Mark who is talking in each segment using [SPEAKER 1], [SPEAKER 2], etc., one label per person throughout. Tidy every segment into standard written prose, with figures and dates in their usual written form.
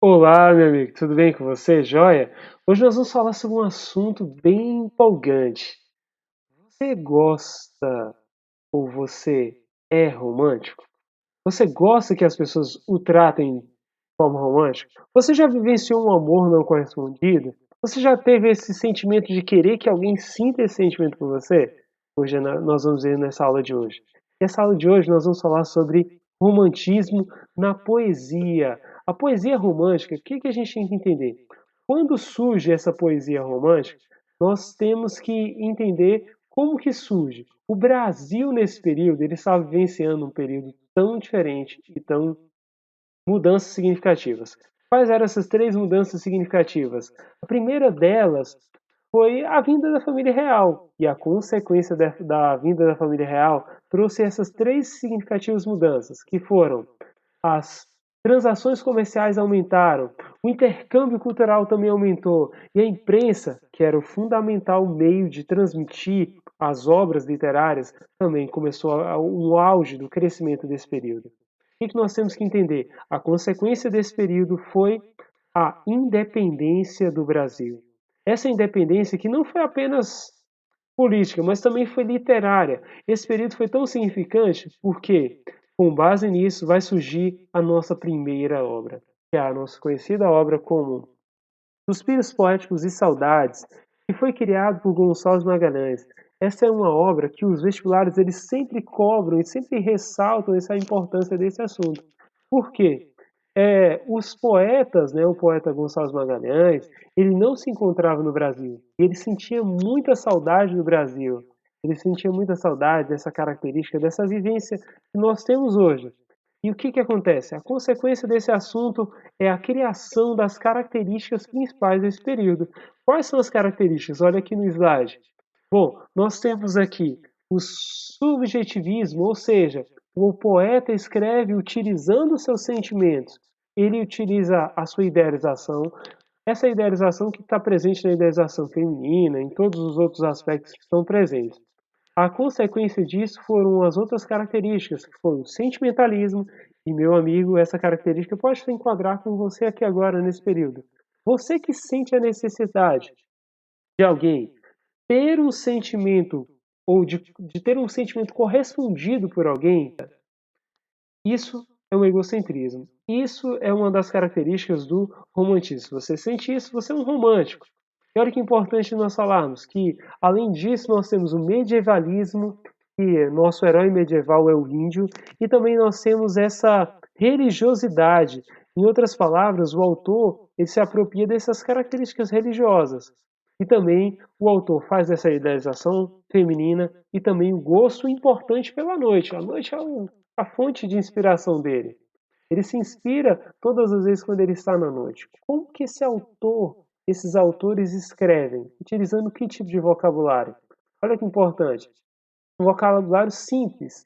[SPEAKER 1] Olá, meu amigo, tudo bem com você? Joia? Hoje nós vamos falar sobre um assunto bem empolgante. Você gosta ou você é romântico? Você gosta que as pessoas o tratem de forma romântica? Você já vivenciou um amor não correspondido? Você já teve esse sentimento de querer que alguém sinta esse sentimento por você? Hoje nós vamos ver nessa aula de hoje. Nessa aula de hoje nós vamos falar sobre romantismo na poesia. A poesia romântica, o que a gente tem que entender? Quando surge essa poesia romântica, nós temos que entender como que surge. O Brasil, nesse período, ele estava vivenciando um período tão diferente e tão mudanças significativas. Quais eram essas três mudanças significativas? A primeira delas foi a vinda da família real, e a consequência da vinda da família real trouxe essas três significativas mudanças, que foram as transações comerciais aumentaram, o intercâmbio cultural também aumentou, e a imprensa, que era o fundamental meio de transmitir as obras literárias, também começou o auge do crescimento desse período. O que nós temos que entender? A consequência desse período foi a independência do Brasil. Essa independência que não foi apenas política, mas também foi literária. Esse período foi tão significante porque, com base nisso, vai surgir a nossa primeira obra, que é a nossa conhecida obra como Suspiros Poéticos e Saudades, que foi criado por Gonçalves Magalhães. Essa é uma obra que os vestibulares eles sempre cobram e sempre ressaltam essa importância desse assunto. Por quê? Os poetas, né, o poeta Gonçalves Magalhães, ele não se encontrava no Brasil. Ele sentia muita saudade do Brasil. Ele sentia muita saudade dessa característica, dessa vivência que nós temos hoje. E o que acontece? A consequência desse assunto é a criação das características principais desse período. Quais são as características? Olha aqui no slide. Bom, nós temos aqui o subjetivismo, ou seja, o poeta escreve utilizando seus sentimentos. Ele utiliza a sua idealização, essa idealização que está presente na idealização feminina, em todos os outros aspectos que estão presentes. A consequência disso foram as outras características, que foram o sentimentalismo, e meu amigo, essa característica pode se enquadrar com você aqui agora nesse período. Você que sente a necessidade de alguém ter um sentimento ou de ter um sentimento correspondido por alguém, isso é um egocentrismo. Isso é uma das características do romantismo. Você sente isso, você é um romântico. E olha que importante nós falarmos que, além disso, nós temos o medievalismo, que nosso herói medieval é o índio, e também nós temos essa religiosidade. Em outras palavras, o autor ele se apropria dessas características religiosas. E também o autor faz essa idealização feminina e também o gosto importante pela noite. A noite é a fonte de inspiração dele. Ele se inspira todas as vezes quando ele está na noite. Como que esses autores escrevem? Utilizando que tipo de vocabulário? Olha que importante. Um vocabulário simples,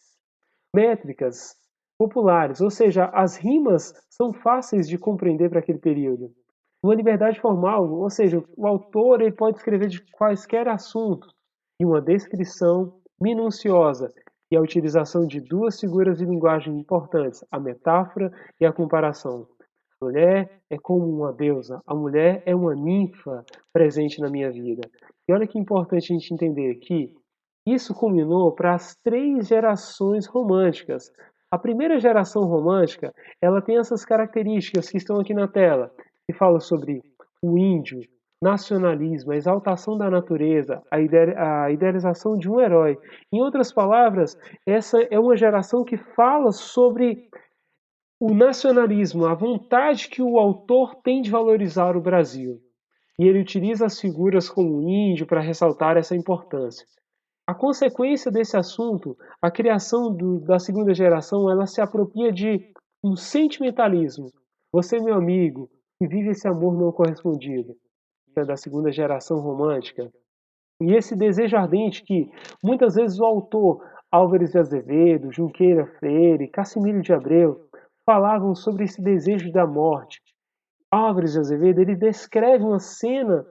[SPEAKER 1] métricas, populares, ou seja, as rimas são fáceis de compreender para aquele período. Uma liberdade formal, ou seja, o autor ele pode escrever de quaisquer assuntos e uma descrição minuciosa e a utilização de duas figuras de linguagem importantes, a metáfora e a comparação. A mulher é como uma deusa, a mulher é uma ninfa presente na minha vida. E olha que importante a gente entender que isso culminou para as três gerações românticas. A primeira geração romântica, ela tem essas características que estão aqui na tela, que fala sobre o índio, nacionalismo, a exaltação da natureza, a idealização de um herói. Em outras palavras, essa é uma geração que fala sobre o nacionalismo, a vontade que o autor tem de valorizar o Brasil. E ele utiliza as figuras como o índio para ressaltar essa importância. A consequência desse assunto, a criação da segunda geração, ela se apropria de um sentimentalismo. Você, meu amigo, que vive esse amor não correspondido, que é da segunda geração romântica, e esse desejo ardente que muitas vezes o autor Álvares de Azevedo, Junqueira Freire, Cassimiro de Abreu falavam sobre esse desejo da morte. Álvares de Azevedo ele descreve uma cena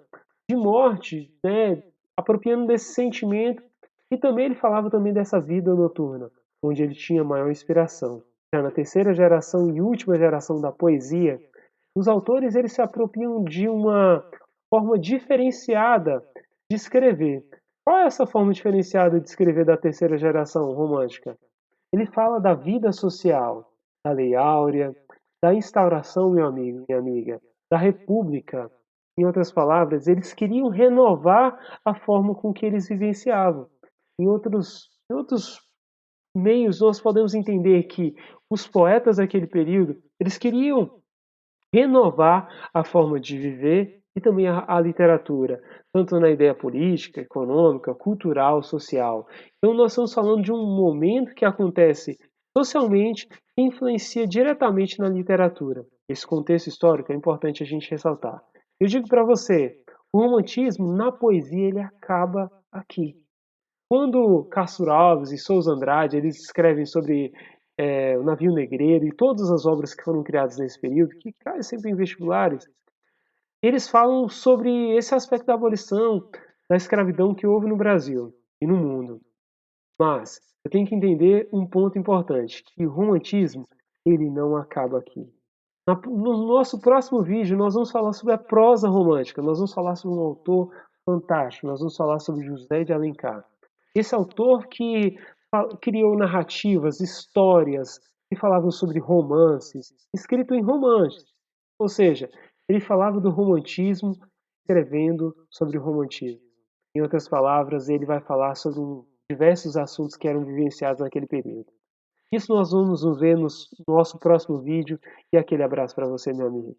[SPEAKER 1] de morte, né, apropriando desse sentimento e também ele falava também dessa vida noturna, onde ele tinha maior inspiração. Já na terceira geração e última geração da poesia, Os autores eles se apropriam de uma forma diferenciada de escrever. Qual é essa forma diferenciada de escrever da terceira geração romântica? Ele fala da vida social, da Lei Áurea, da instauração, meu amigo, minha amiga, da República. Em outras palavras, eles queriam renovar a forma com que eles vivenciavam. Em outros meios, nós podemos entender que os poetas daquele período, eles queriam renovar a forma de viver e também a literatura, tanto na ideia política, econômica, cultural, social. Então, nós estamos falando de um momento que acontece socialmente e influencia diretamente na literatura. Esse contexto histórico é importante a gente ressaltar. Eu digo para você, o romantismo na poesia ele acaba aqui. Quando Castro Alves e Souza Andrade eles escrevem sobre o navio negreiro e todas as obras que foram criadas nesse período, que caem sempre em vestibulares, eles falam sobre esse aspecto da abolição da escravidão que houve no Brasil e no mundo. Mas eu tenho que entender um ponto importante, que o romantismo ele não acaba aqui. No nosso próximo vídeo nós vamos falar sobre a prosa romântica, nós vamos falar sobre um autor fantástico, nós vamos falar sobre José de Alencar. Esse autor que criou narrativas, histórias que falavam sobre romances, escrito em romances. Ou seja, ele falava do romantismo escrevendo sobre o romantismo. Em outras palavras, ele vai falar sobre diversos assuntos que eram vivenciados naquele período. Isso nós vamos ver no nosso próximo vídeo e aquele abraço para você, meu amigo.